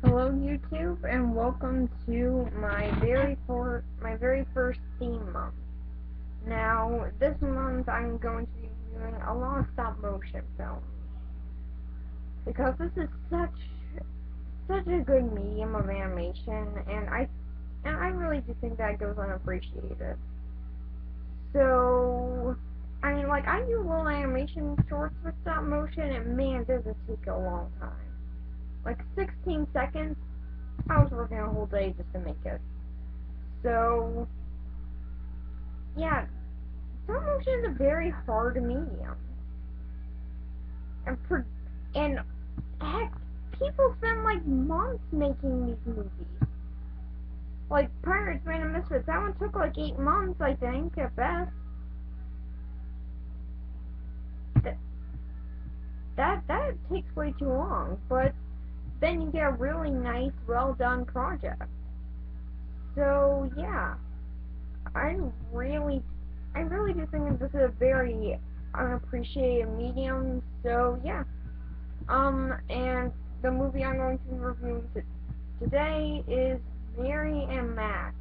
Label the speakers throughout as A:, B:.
A: Hello YouTube and welcome to my very first theme month. Now this month I'm going to be reviewing a lot of stop motion films because this is such a good medium of animation and I really do think that goes unappreciated. So I mean, like, I do little animation shorts with stop motion and man does it take a long time. Like 16 seconds. I was working a whole day just to make it. So, yeah, stop motion is a very hard medium. And heck, people spend like months making these movies. Like Pirates, Man and Misfits, that one took like 8 months, I think, at best. That takes way too long, but then you get a really nice, well done project. So, yeah. I really do think that this is a very unappreciated medium. So yeah. And the movie I'm going to be reviewing today is Mary and Max.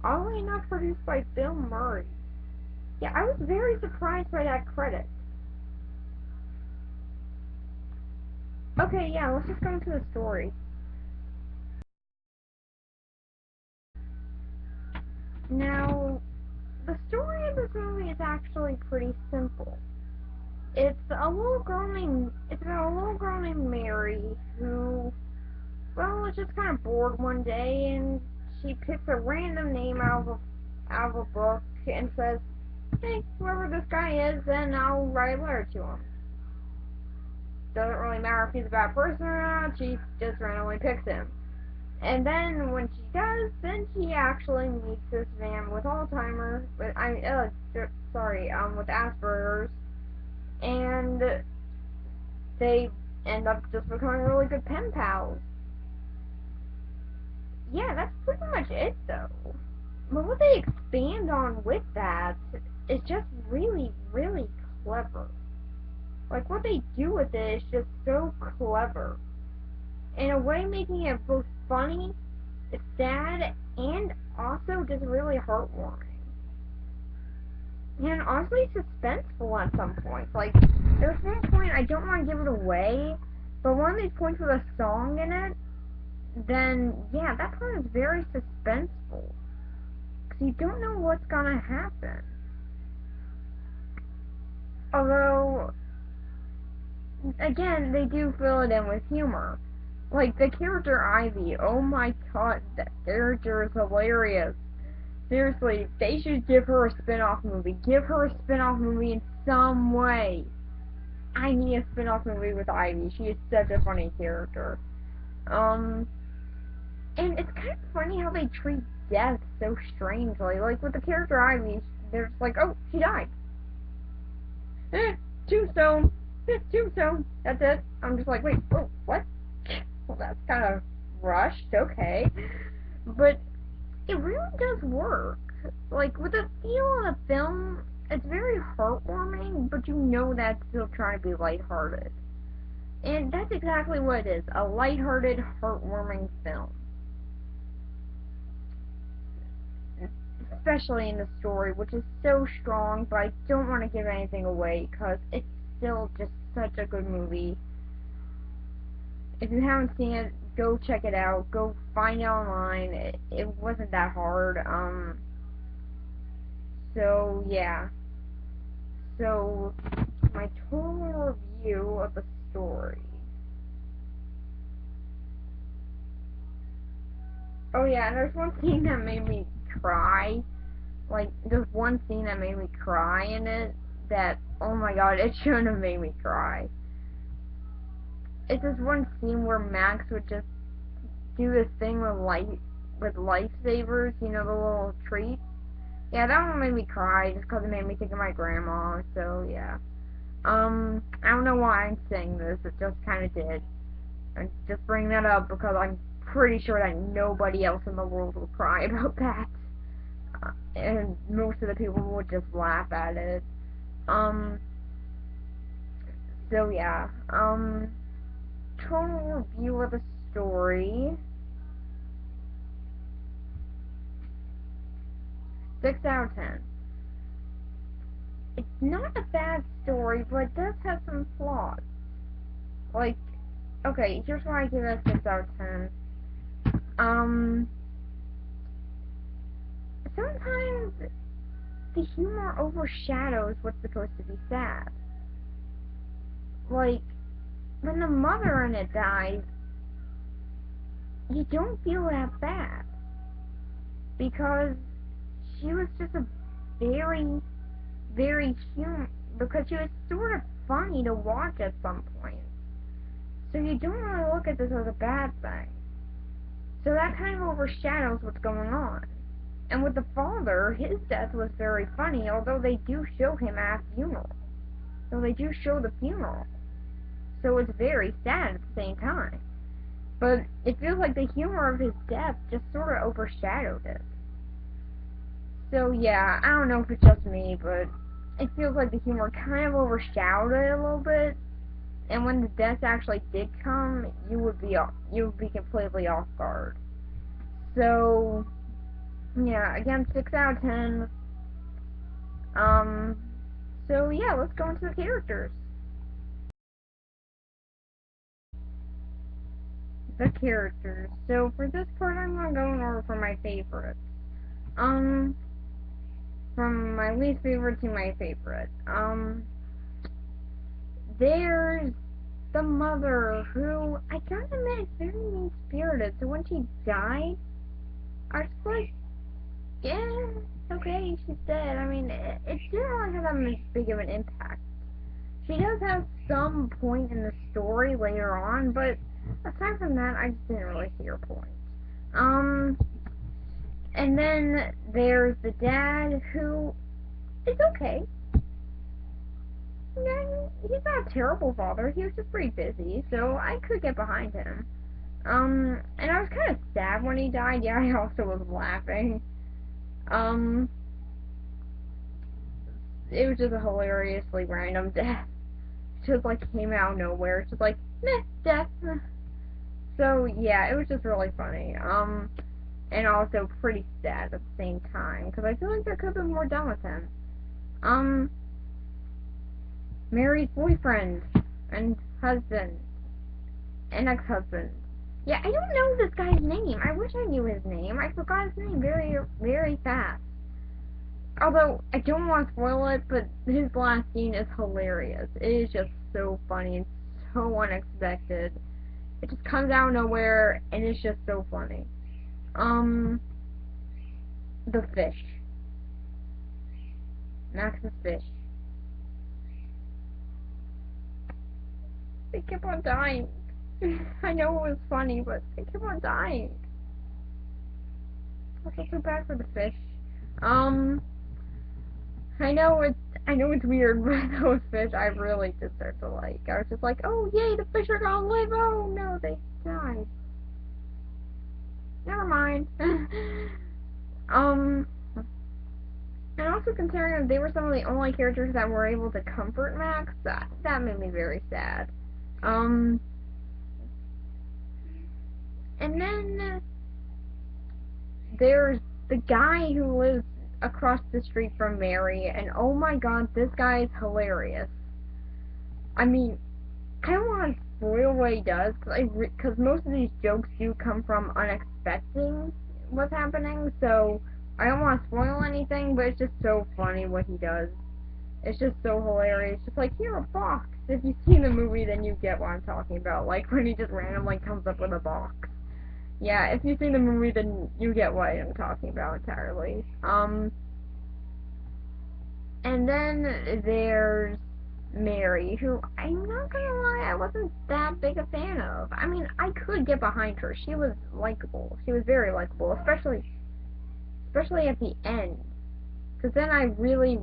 A: Oddly enough, produced by Bill Murray. Yeah, I was very surprised by that credit. Okay, yeah, let's just go into the story. Now, the story of this movie is actually pretty simple. It's about a little girl named Mary who, well, was just kind of bored one day, and she picks a random name out of a book and says, "Hey, whoever this guy is, then I'll write a letter to him." Doesn't really matter if he's a bad person or not. She just randomly picks him. And then when she does, then she actually meets this man with Alzheimer's, with Asperger's, and they end up just becoming really good pen pals. Yeah, that's pretty much it, though. But what they expand on with that is just really, really clever. Like, what they do with it is just so clever. In a way, making it both funny, sad, and also just really heartwarming. And honestly suspenseful at some points. Like, there's one point, I don't want to give it away, but one of these points with a song in it, then, yeah, that part is very suspenseful. Because you don't know what's gonna happen. Although, again, they do fill it in with humor. Like, the character Ivy, oh my god, that character is hilarious. Seriously, they should give her a spin-off movie. Give her a spin-off movie in some way. I need a spin-off movie with Ivy. She is such a funny character. And it's kind of funny how they treat death so strangely. Like, with the character Ivy, they're just like, oh, she died. Tombstone. Tombstone. That's it. I'm just like, wait, oh, what? Well, that's kind of rushed. Okay. But it really does work. Like, with the feel of the film, it's very heartwarming, but you know that's still trying to be lighthearted. And that's exactly what it is, a lighthearted, heartwarming film. Especially in the story, which is so strong, but I don't want to give anything away, because it's still just such a good movie. If you haven't seen it, go check it out. Go find it online. It wasn't that hard. So, yeah. So, my total review of the story. Oh, yeah, and there's one scene that made me cry. Like, there's one scene that made me cry in it that, oh my god, it shouldn't have made me cry. It's this one scene where Max would just do this thing with lifesavers, you know, the little treats. Yeah, that one made me cry just because it made me think of my grandma, so yeah. I don't know why I'm saying this, it just kind of did. I'm just bringing that up because I'm pretty sure that nobody else in the world will cry about that. And most of the people would just laugh at it. So yeah. Total review of the story. 6 out of 10. It's not a bad story, but it does have some flaws. Like, okay, here's why I give it a 6 out of 10. Sometimes the humor overshadows what's supposed to be sad. Like, when the mother in it dies, you don't feel that bad. Because she was just a very, very because she was sort of funny to watch at some point. So you don't really look at this as a bad thing. So that kind of overshadows what's going on. And with the father, his death was very funny, although they do show him at funeral. So they do show the funeral. So it's very sad at the same time. But it feels like the humor of his death just sort of overshadowed it. So yeah, I don't know if it's just me, but it feels like the humor kind of overshadowed it a little bit. And when the death actually did come, you would be completely off guard. So yeah, again, 6 out of 10. So yeah, let's go into the characters. The characters. So for this part, I'm gonna go in order for my favorites. From my least favorite to my favorite. There's the mother, who I gotta admit is very mean-spirited. So when she died, I was like, yeah, okay, she's dead. I mean, it didn't really have that much big of an impact. She does have some point in the story later on, but aside from that, I just didn't really see her point. And then there's the dad, who is okay. He's not a terrible father. He was just pretty busy, so I could get behind him. And I was kind of sad when he died. Yeah, I also was laughing. It was just a hilariously random death. Just like came out of nowhere. It's just like, meh, death. So yeah, it was just really funny. And also pretty sad at the same time, because I feel like there could have been more done with him. Mary's boyfriend and husband and ex-husband. Yeah, I don't know this guy's name. I wish I knew his name. I forgot his name very, very fast. Although, I don't want to spoil it, but his last scene is hilarious. It is just so funny and so unexpected. It just comes out of nowhere, and it's just so funny. The fish. Max's fish. They kept on dying. I know it was funny, but they kept on dying. I feel so bad for the fish. I know it's weird, but those fish I really did start to like. I was just like, oh yay, the fish are gonna live. Oh no, they died. Never mind. And also considering that they were some of the only characters that were able to comfort Max, that made me very sad. And then there's the guy who lives across the street from Mary, and oh my god, this guy is hilarious. I mean, I don't want to spoil what he does, because most of these jokes do come from unexpecting what's happening, so I don't want to spoil anything, but it's just so funny what he does. It's just so hilarious. Just like, here, a box. If you've seen the movie, then you get what I'm talking about. Like, when he just randomly comes up with a box. Yeah, if you've seen the movie, then you get what I'm talking about entirely. And then there's Mary, who, I'm not gonna lie, I wasn't that big a fan of. I mean, I could get behind her. She was likable. She was very likable, especially at the end. Because then I really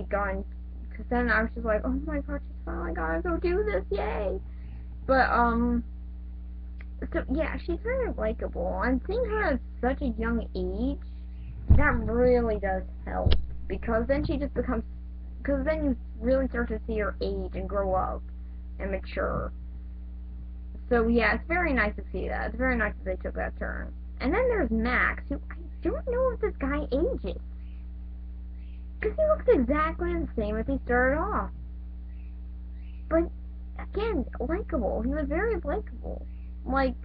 A: got, because then I was just like, oh my god, she's finally gonna go do this, yay! But, so, yeah, she's very likable. And seeing her at such a young age, that really does help. Because then she just becomes, because then you really start to see her age and grow up and mature. So yeah, it's very nice to see that. It's very nice that they took that turn. And then there's Max, who I don't know if this guy ages. Because he looks exactly the same as he started off. But, again, likable. He was very likable. Like,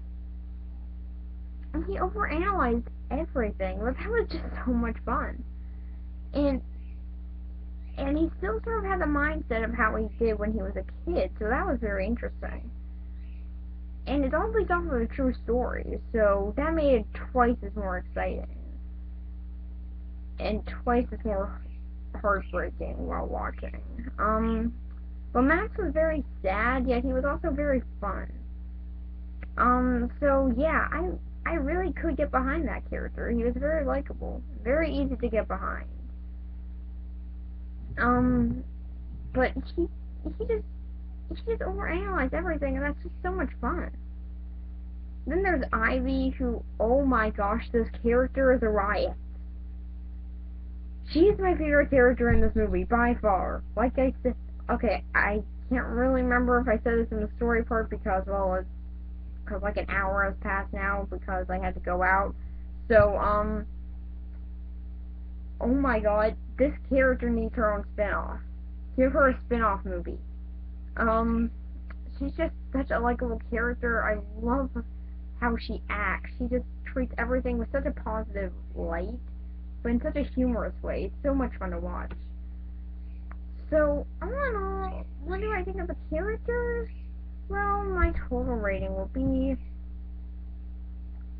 A: he overanalyzed everything. But that was just so much fun. And he still sort of had the mindset of how he did when he was a kid, so that was very interesting. And it's all based off of a true story, so that made it twice as more exciting. And twice as more heartbreaking while watching. But Max was very sad, yet he was also very fun. So yeah, I really could get behind that character. He was very likable, very easy to get behind. But he just overanalyzed everything, and that's just so much fun. Then there's Ivy, who, oh my gosh, this character is a riot. She's my favorite character in this movie, by far. Like I said, okay, I can't really remember if I said this in the story part because, well, because like an hour has passed now because I had to go out. So, oh my god, this character needs her own spin-off. Give her a spin-off movie. She's just such a likable character. I love how she acts. She just treats everything with such a positive light, but in such a humorous way. It's so much fun to watch. So, all in all, what do I think of the characters? Well, my total rating will be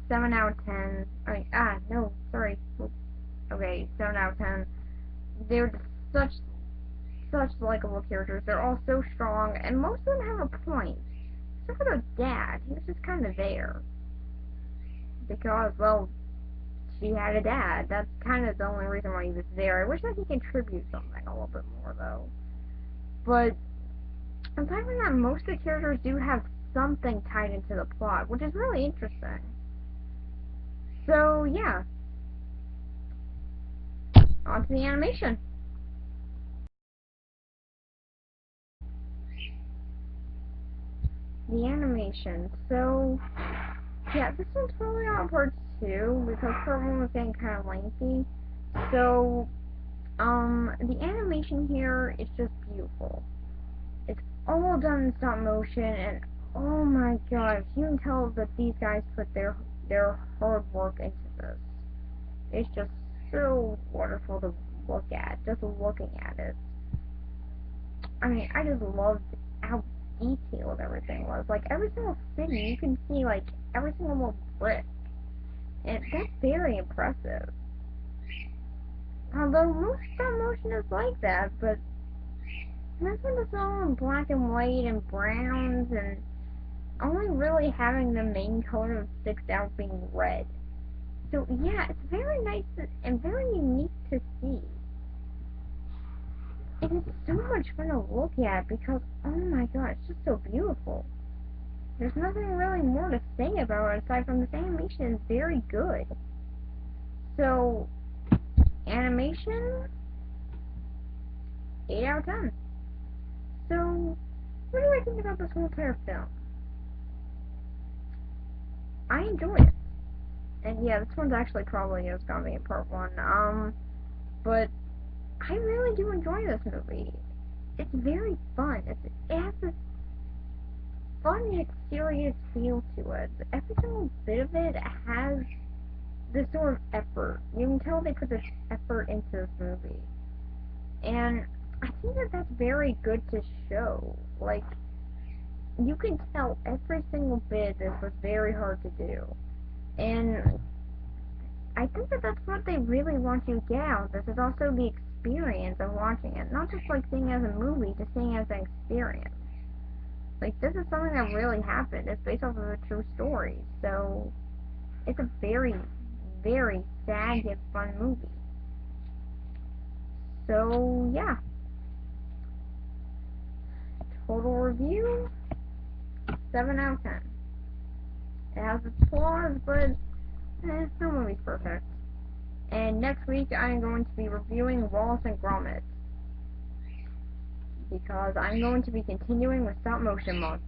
A: 7 out of 10. No, sorry. Okay, 7 out of 10. They're just such likable characters. They're all so strong, and most of them have a point. Except for their dad. He was just kind of there. Because, well, she had a dad. That's kind of the only reason why he was there. I wish that he contributed something a little bit more, though. But, aside from that, most of the characters do have something tied into the plot, which is really interesting. So, yeah. On to the animation. The animation. So, yeah, this one's probably on part 2, because part 1 was getting kind of lengthy. So, the animation here is just beautiful. It's all done in stop motion, and oh my gosh, you can tell that these guys put their hard work into this. It's just so wonderful to look at, just looking at it. I mean, I just loved how detailed everything was. Like, every single city, you can see, like, every single little brick. And that's very impressive. Although most stop motion is like that, but this one is all in black and white and browns, and only really having the main color that sticks out being red. So yeah, it's very nice and very unique to see. And it's so much fun to look at because, oh my god, it's just so beautiful. There's nothing really more to say about it aside from this animation is very good. So, animation, 8 out of 10. So, what do I think about this whole entire film? I enjoyed it. And yeah, this one's actually probably is gonna be in part 1. But I really do enjoy this movie. It's very fun. It has this fun yet serious feel to it. Every single bit of it has this sort of effort. You can tell they put this effort into this movie. And I think that that's very good to show. Like, you can tell every single bit of this was very hard to do. And I think that that's what they really want you to get out of this, is also the experience of watching it. Not just like seeing it as a movie, just seeing it as an experience. Like, this is something that really happened. It's based off of a true story. So, it's a very, very sad yet fun movie. So, yeah. Total review, 7 out of 10. It has its flaws, but no movie's perfect. And next week I am going to be reviewing Wallace and Gromit, because I'm going to be continuing with Stop Motion Month.